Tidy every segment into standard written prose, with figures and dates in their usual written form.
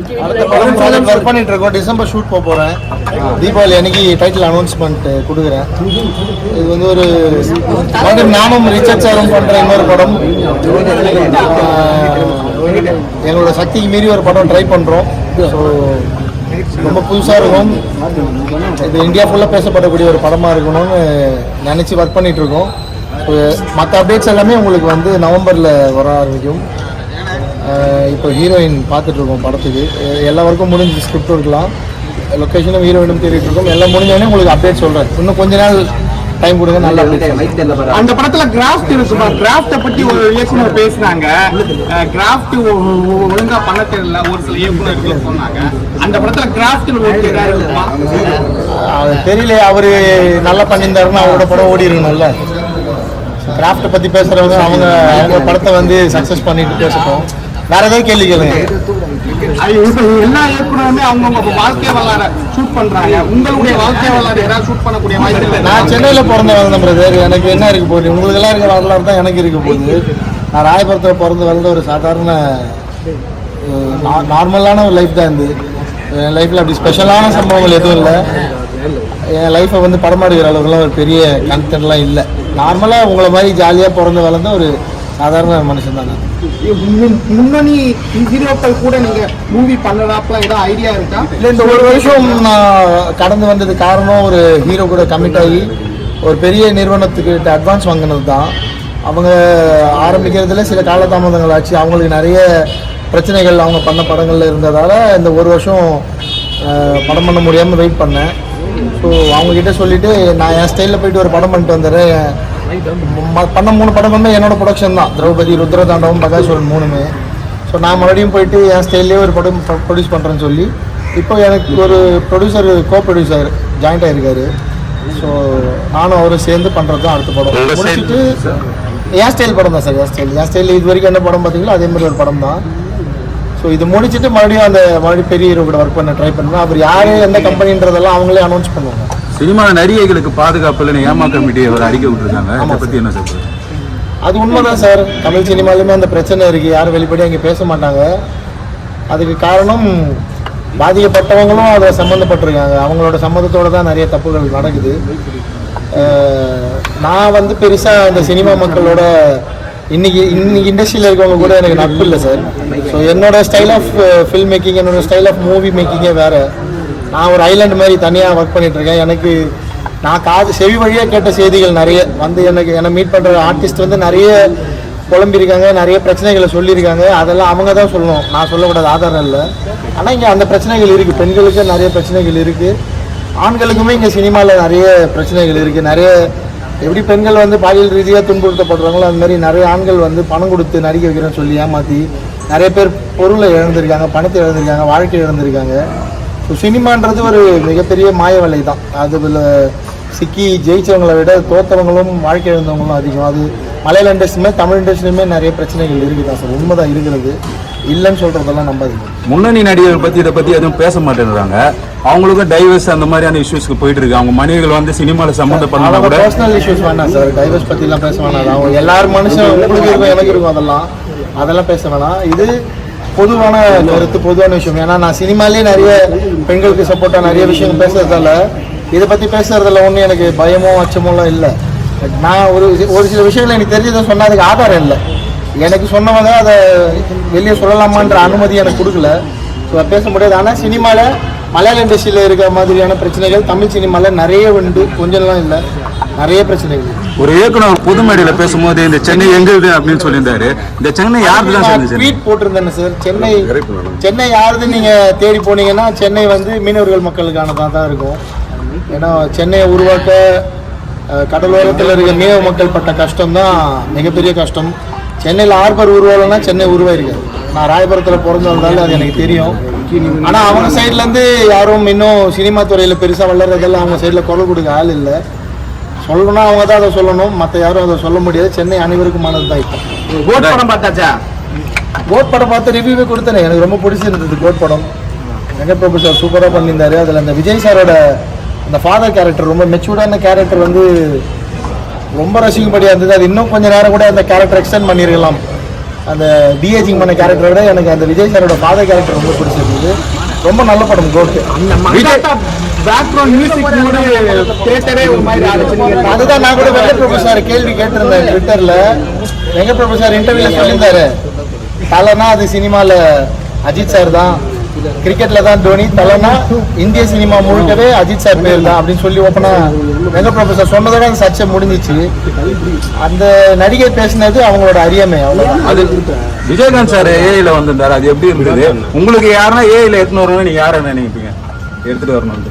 Work பண்ணிட்டு இருக்கோம். December shoot போகிறேன். தீபாவளி அன்னைக்கு டைட்டில் அனௌன்ஸ்மெண்ட் கொடுக்குறேன். இது வந்து ஒரு நானும் ரிச்சர்ட் சாரும் பண்ணுற இன்னொரு படம். எங்களோட சக்திக்கு மீறி ஒரு படம் ட்ரை பண்ணுறோம். ஸோ ரொம்ப புதுசாக இருக்கும். இது இந்தியா ஃபுல்லாக பேசப்படக்கூடிய ஒரு படமாக இருக்கணும்னு நினச்சி ஒர்க் பண்ணிகிட்ருக்கோம். ஸோ மற்ற அப்டேட்ஸ் எல்லாமே உங்களுக்கு வந்து நவம்பரில் வர ஆரம்பிக்கும். இப்போ ஹீரோயின் பார்த்துட்ருக்கோம் படத்துக்கு. எல்லா ஒர்க்கும் முடிஞ்சு ஸ்கிரிப்ட் இருக்கலாம், லொக்கேஷனும் ஹீரோயினும் தேடிட்டு இருக்கோம். எல்லாம் முடிஞ்சோடனே உங்களுக்கு அப்டேட் சொல்கிறேன். இன்னும் கொஞ்ச நாள் டைம் கொடுங்க, நல்ல அப்டேட். அந்த படத்துல கிராஃப்ட் இருக்குமா? கிராஃப்டை பற்றி ஒரு இயக்குனர் பேசினாங்க. கிராஃப்ட் ஒழுங்கா பண்ண தெரியல ஒரு சில இயக்குநர்கள் சொன்னாங்க. அந்த படத்துல கிராஃப்ட் இருக்குமா தெரியல. அவரு நல்லா பண்ணியிருந்தாருன்னா அவரோட படம் ஓடி இருக்கணும்ல. கிராஃப்டை பற்றி பேசுகிறவங்க அவங்க படத்தை வந்து சக்ஸஸ் பண்ணிட்டு பேசட்டும். வேற ஏதாவது கேள்வி கேளுங்க. எல்லா இயக்குனருமே அவங்க வாழ்க்கை வரலாறு ஷூட் பண்றாங்க. உங்களுடைய வாழ்க்கை வரலாறு யாராவது ஷூட் பண்ணக்கூடிய வாய்ப்பு இல்லை. நான் சென்னையில் பிறந்த வளர்ந்தேன் பிரதர். எனக்கு என்ன இருக்க போகுது? உங்களுக்கு எல்லாம் இருக்க வரலாறு தான் எனக்கு இருக்க போகுது. நான் ராயபுரத்தில் பிறந்து வளர்ந்த ஒரு சாதாரண நார்மலான ஒரு லைஃப் தான் இருந்து. என் லைஃப்பில் அப்படி ஸ்பெஷலான சம்பவங்கள் எதுவும் இல்லை. என் லைஃப்பை வந்து படமாடுகிற அளவுக்குலாம் ஒரு பெரிய கண்டென்ட்லாம் இல்லை. நார்மலாக உங்களை மாதிரி ஜாலியாக பிறந்து வளர்ந்த ஒரு சாதாரண மனுஷன் தான். முன்னணி ஹீரோக்கள் கூட நீங்க மூவி பண்ணலாப்லாம் ஏதாவது ஐடியா இருக்கா? இல்லை, இந்த ஒரு வருஷம் நான் கடந்து வந்தது காரணம் ஒரு ஹீரோ கூட கமிட் ஆகி ஒரு பெரிய நிறுவனத்துக்கு அட்வான்ஸ் வாங்கினது தான். அவங்க ஆரம்பிக்கிறதுல சில காலதாமதங்கள் ஆச்சு. அவங்களுக்கு நிறைய பிரச்சனைகள் அவங்க பண்ண படங்களில் இருந்ததால் இந்த ஒரு வருஷம் படம் பண்ண முடியாமல் வெயிட் பண்ணேன். ஸோ அவங்கக்கிட்ட சொல்லிவிட்டு நான் என் ஸ்டைலில் போயிட்டு ஒரு படம் பண்ணிட்டு வந்துடுறேன். பண்ண 3 படமுமே என்னோடய ப்ரொடக்ஷன் தான். திரௌபதி, ருத்ரதாண்டவம், பகாசுரன் 3மே. ஸோ நான் மறுபடியும் போயிட்டு என் ஸ்டைல்லே ஒரு படம் ப்ரொடியூஸ் பண்ணுறேன்னு சொல்லி இப்போ எனக்கு ஒரு ப்ரொடியூசர், கோ-ப்ரொடியூசர் ஜாயிண்ட் ஆகிருக்காரு. ஸோ நானும் அவரும் சேர்ந்து பண்ணுறது தான் அடுத்த படம். முடிச்சுட்டு என் ஸ்டைல் படம் தான் சார். என் ஸ்டைல் இது வரைக்கும் என்ன படம் பார்த்தீங்களோ அதேமாதிரி ஒரு படம் தான். ஸோ இது முடிச்சுட்டு மறுபடியும் பெரிய ஹீரோ கூட ஒர்க் பண்ண ட்ரை பண்ணுவேன். அவர் யார், எந்த கம்பெனின்றதெல்லாம் அவங்களே அனௌன்ஸ் பண்ணுவாங்க. சினிமா நடிகைகளுக்கு பாதுகாப்பு இல்லைன்னு ஏமா கமிட்டி அவர் அறிக்கை விட்டுருக்காங்க. அதை பற்றி என்ன சொல்றது? அது உண்மைதான் சார். தமிழ் சினிமாலுமே அந்த பிரச்சனை இருக்குது. யாரும் வெளிப்படையாக அங்கே பேச மாட்டாங்க. அதுக்கு காரணம் பாதிக்கப்பட்டவங்களும் அதை சம்மந்தப்பட்டிருக்காங்க. அவங்களோட சம்மந்தத்தோடு தான் நிறைய தப்புகள் நடக்குது. நான் வந்து பெருசாக இந்த சினிமா மக்களோட இன்னைக்கு இண்டஸ்ட்ரியில் இருக்கவங்க கூட எனக்கு நட்பு இல்லை சார். ஸோ என்னோடய ஸ்டைல் ஆஃப் ஃபில்ம் மேக்கிங், என்னோடய ஸ்டைல் ஆஃப் மூவி மேக்கிங்கே வேறு. நான் ஒரு ஐலாண்டு மாதிரி தனியாக ஒர்க் பண்ணிகிட்ருக்கேன். எனக்கு நான் செவி வழியாக கேட்ட செய்திகள் நிறைய வந்து என்னை மீட் பண்ணுற ஆர்டிஸ்ட் வந்து நிறைய புலம்பியிருக்காங்க, நிறைய பிரச்சனைகளை சொல்லியிருக்காங்க. அதெல்லாம் அவங்க தான் சொல்லணும், நான் சொல்லக்கூடாது, ஆதாரம் இல்லை. ஆனால் இங்கே அந்த பிரச்சனைகள் இருக்குது. பெண்களுக்கு நிறைய பிரச்சனைகள் இருக்குது, ஆண்களுக்குமே இங்கே சினிமாவில் நிறைய பிரச்சனைகள் இருக்குது. நிறைய எப்படி பெண்கள் வந்து பாலியல் ரீதியாக துன்புறுத்தப்படுறாங்களோ அது மாதிரி நிறைய ஆண்கள் வந்து பணம் கொடுத்து நடிக்க வைக்கிறேன்னு சொல்லி ஏமாற்றி நிறைய பேர் பொருளை இழந்திருக்காங்க, பணத்தை இழந்திருக்காங்க, வாழ்க்கை இழந்திருக்காங்க. ஸோ சினிமான்றது ஒரு மிகப்பெரிய மாய வலை தான். அதில் சிக்கி ஜெயித்தவங்களை விட தோற்றவங்களும் வாழ்க்கை இழந்தவங்களும் அதிகம். அது மலையாள இண்டஸ்ட்ரியுமே தமிழ் இண்டஸ்ட்ரியுமே நிறைய பிரச்சனைகள் இருக்குது தான் சார். உண்மை தான் இருக்கிறது, இல்லைன்னு சொல்கிறதெல்லாம் நம்பாதீங்க. முன்னணி நடிகர்கள் பற்றி இதை பற்றி எதுவும் பேச மாட்டேங்கிறாங்க. அவங்களுக்கும் டைவர்ஸ் அந்த மாதிரியான இஷ்யூஸ்க்கு போயிட்டு இருக்கு. அவங்க மனைவிகள் வந்து சினிமாவில் சம்மந்தப்பட்ட கூட பர்சனல் இஷ்யூஸ் வேணாம் சார். டைவர்ஸ் பற்றிலாம் பேச வேணாம். அவங்க எல்லாரும் மனுஷன், உங்களுக்கு இருக்கும், எனக்கு இருக்கும், அதெல்லாம் பேச வேணாம். இது பொதுவான கருத்து, பொதுவான விஷயம். ஏன்னா நான் சினிமாலேயே நிறைய பெண்களுக்கு சப்போர்ட்டாக நிறைய விஷயம் பேசுறதால இதை பற்றி பேசுறதுல ஒன்றும் எனக்கு பயமோ அச்சமோலாம் இல்லை. நான் ஒரு சில விஷயங்கள் எனக்கு தெரிஞ்சதை சொன்னால் அதுக்கு ஆதாரம் இல்லை. எனக்கு சொன்னவங்க அதை வெளியே சொல்லலாமான்ற அனுமதி எனக்கு கொடுக்கல. ஸோ பேச முடியாது. ஆனால் சினிமாவில் மலையாள இண்டஸ்ட்ரியில் இருக்கிற மாதிரியான பிரச்சனைகள் தமிழ் சினிமாவில் நிறைய உண்டு. கொஞ்சம்லாம் இல்லை, நிறைய பிரச்சனைகள். ஒரு இயக்குனர் பொது மேடையில் பேசும்போது இந்த சென்னை எங்குது அப்படின்னு சொல்லியிருந்தாரு. இந்த சென்னை யாருக்கு தான் ட்வீட் போட்டிருந்தேன்னு சார். சென்னை யாருது நீங்கள் தேடி போனீங்கன்னா சென்னை வந்து மீனவர்கள் மக்களுக்கானதாக தான் இருக்கும். ஏன்னா சென்னையை உருவாக்க கடலோரத்தில் இருக்க மீனவ மக்கள் பட்ட கஷ்டம் தான் மிகப்பெரிய கஷ்டம். சென்னையில் ஆர்பர் உருவாகலைன்னா சென்னை உருவாயிருக்காது. நான் ராயபுரத்தில் பிறந்து வந்தாலும் அது எனக்கு தெரியும். ஆனால் அவங்க சைட்லேருந்து யாரும் இன்னும் சினிமா துறையில் பெருசாக வளர்றதெல்லாம் அவங்க சைடில் குரல் கொடுக்க ஆள் இல்லை. சொல்லணும்னா அவங்க தான் அதை சொல்லணும், மற்ற யாரும் அதை சொல்ல முடியாது. சென்னை அனைவருக்குமானது தான். இப்போ கோட் படம் பார்த்தாச்சா? கோட் படம் பார்த்து ரிவ்யூவே கொடுத்தேன். எனக்கு ரொம்ப பிடிச்சிருந்தது கோட் படம். வெங்கட் பிரபு சார் சூப்பராக பண்ணியிருந்தாரு. அதில் அந்த விஜய் சாரோட அந்த ஃபாதர் கேரக்டர், ரொம்ப மெச்சூர்டான கேரக்டர் வந்து ரொம்ப ரசிக்கும்படியாக இருந்தது. அது இன்னும் கொஞ்சம் நேரம் கூட அந்த கேரக்டர் எக்ஸ்டெண்ட் பண்ணியிருக்கலாம். அந்த டிஏஜிங் பண்ண கேரக்டரை விட எனக்கு அந்த விஜய் சாரோட ஃபாதர் கேரக்டர் ரொம்ப பிடிச்சிருந்தது. ரொம்ப நல்ல படம் கோட். அந்த மங்காத்தா பேக்ரவுண்ட் மியூசிக் கூட தியேட்டரே ஒரு மாதிரி ஆடுச்சு. அதுதான் நான் கூட வெங்கட் பிரபு சார் கேள்வி கேட்டிருந்தேன் ட்விட்டர்ல. வெங்கட் பிரபு சார் இன்டர்வியூல சொல்லியிருந்தாரு, தலைனா அது சினிமாவில் அஜித் சார் தான், கிரிக்கெட்ல தான் தோனி, தலைனா இந்திய சினிமா முழுக்கவே அஜித் சார் பேர் தான் அப்படின்னு சொல்லி ஓப்பனா வெங்கட் பிரபு சார் சொன்னதோட அந்த சர்ச்சை முடிஞ்சிச்சு. அந்த நடிகை பேசினது அவங்களோட அறியாமை. அவ்வளவுதான். அது விஜயகாந்த் சார் ஏஐல வந்திருந்தாரு, அது எப்படி இருந்தது? உங்களுக்கு யாருன்னா ஏஐல எடுத்துன்னு வரணும்னு நீங்க யாரை நினைப்பீங்க எடுத்துட்டு வரணும்?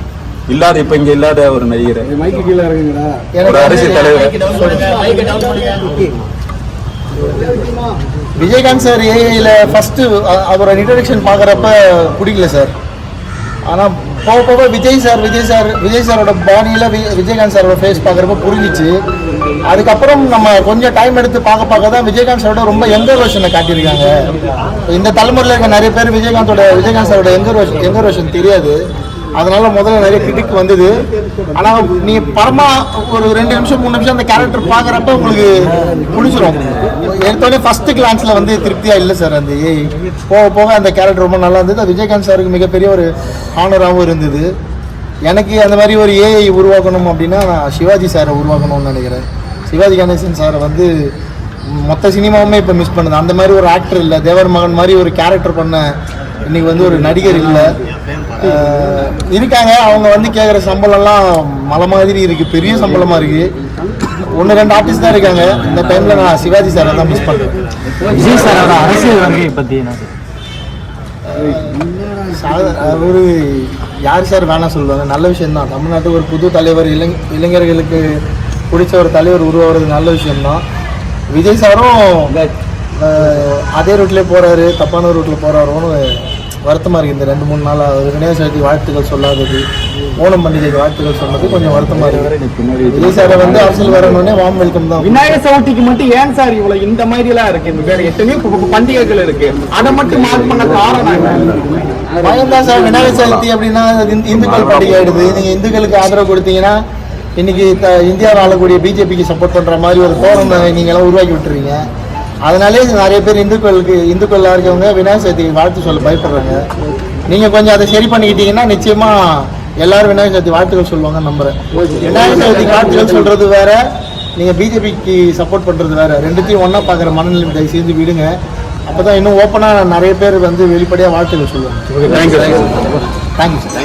இல்லாத இப்ப இங்க இல்லாத ஒரு நடிகர், ஒரு அரசியல் தலைவர். விஜயகாந்த் சார் ஏஐல ஃபர்ஸ்ட் அவரோட இன்ட்ரடக்ஷன் பார்க்குறப்ப பிடிக்கல சார். ஆனால் போக போக விஜய் சாரோட பாணியில் விஜயகாந்த் சாரோட ஃபேஸ் பார்க்குறப்ப புரிஞ்சிச்சு. அதுக்கப்புறம் நம்ம கொஞ்சம் டைம் எடுத்து பார்க்க தான் விஜயகாந்த் சாரோட ரொம்ப யங்கர் வெர்ஷனை காட்டியிருக்காங்க. இந்த தலைமுறையில் இருக்க நிறைய பேர் விஜயகாந்த் சாரோட யங்கர் வெர்ஷன் தெரியாது. அதனால முதல்ல நிறைய கிரிட்டிக் வந்தது. ஆனால் நீங்க படமா ஒரு 2 நிமிஷம் 3 நிமிஷம் அந்த கேரக்டர் பார்க்குறப்ப உங்களுக்கு பிடிச்சிரும். எடுத்தோடனே ஃபர்ஸ்ட் கிளான்ஸ்ல வந்து திருப்தியா இல்லை சார். அந்த போக போக அந்த கேரக்டர் ரொம்ப நல்லா இருந்தது. விஜயகாந்த் சாருக்கு மிகப்பெரிய ஒரு ஆனராகவும் இருந்தது. எனக்கு அந்த மாதிரி ஒரு ஏஐ உருவாக்கணும் அப்படின்னா நான் சிவாஜி சாரை உருவாக்கணும்னு நினைக்கிறேன். சிவாஜி கணேசன் சாரை வந்து மொத்த சினிமாவுமே இப்போ மிஸ் பண்ணுது. அந்த மாதிரி ஒரு ஆக்டர் இல்லை. தேவர் மகன் மாதிரி ஒரு கேரக்டர் பண்ண இன்னைக்கு வந்து ஒரு நடிகர் இல்லை. இருக்காங்க, அவங்க வந்து கேட்குற சம்பளம்லாம் மலை மாதிரி இருக்கு, பெரிய சம்பளமா இருக்கு. 1-2 ஆர்டிஸ்ட் தான் இருக்காங்க. இந்த டைம்ல நான் சிவாஜி சாரை தான் மிஸ் பண்றேன். விஜய் சாரோட அரசியல் வருகை பத்தி ஒரு யார் சார் வேணாம் சொல்லுவாங்க, நல்ல விஷயம்தான். தமிழ்நாட்டுக்கு ஒரு புது தலைவர், இளைஞர்களுக்கு பிடிச்ச ஒரு தலைவர் உருவாகிறது நல்ல விஷயம்தான். விஜய் சாரும் அதே ரூட்லேயே போறாரு, தப்பான ரூட்டில் போறாரோன்னு வருத்தமாக இருக்குது. இந்த 2-3 நாளாக விநாயகர் சதுர்த்தி வாழ்த்துக்கள் சொல்லாதது, ஓணம் பண்டிகைக்கு வாழ்த்துக்கள் சொன்னது கொஞ்சம் வருத்தமாக இருக்குது. விஜய் சாரை வந்து அரசியல் வரணுன்னே வார்ம் வெல்கம் தான். விநாயகர் சதுர்த்திக்கு மட்டும் ஏன் சார் இவ்வளவு இந்த மாதிரி எல்லாம் இருக்கு? வேற எத்தனையோ பண்டிகைகள் இருக்கு, அதை மட்டும் மார்க் பண்ண காரணம் பயம்தான் சார். விநாயகர் சதுர்த்தி அப்படின்னா இந்துக்கள் பண்டிகை ஆயிடுது. நீங்கள் இந்துக்களுக்கு ஆதரவு கொடுத்தீங்கன்னா இன்னைக்கு இந்தியாவில் ஆளக்கூடிய பிஜேபிக்கு சப்போர்ட் பண்ணுற மாதிரி ஒரு தோரணை நீங்களாம் உருவாக்கி விட்டுறீங்க. அதனாலே நிறைய பேர் இந்துக்கள்லாம் இருக்கவங்க விநாயகர் சதுர்த்திக்கு வாழ்த்து சொல்ல பயப்படுறாங்க. நீங்கள் கொஞ்சம் அதை சரி பண்ணிக்கிட்டீங்கன்னா நிச்சயமாக எல்லாரும் விநாயகர் சதுர்த்தி வாழ்த்துக்கள் சொல்லுவாங்க நம்புறேன். விநாயகர் சதுர்த்திக்கு வாழ்த்துக்கள் சொல்கிறது வேற, நீங்கள் பிஜேபிக்கு சப்போர்ட் பண்ணுறது வேற. ரெண்டுத்தையும் ஒன்றா பார்க்குற மனநிலை தயவு செஞ்சு விடுங்க. அப்போ தான் இன்னும் ஓப்பனாக நிறைய பேர் வந்து வெளிப்படையாக வாழ்த்துக்கள் சொல்லுவாங்க. Thank you sir.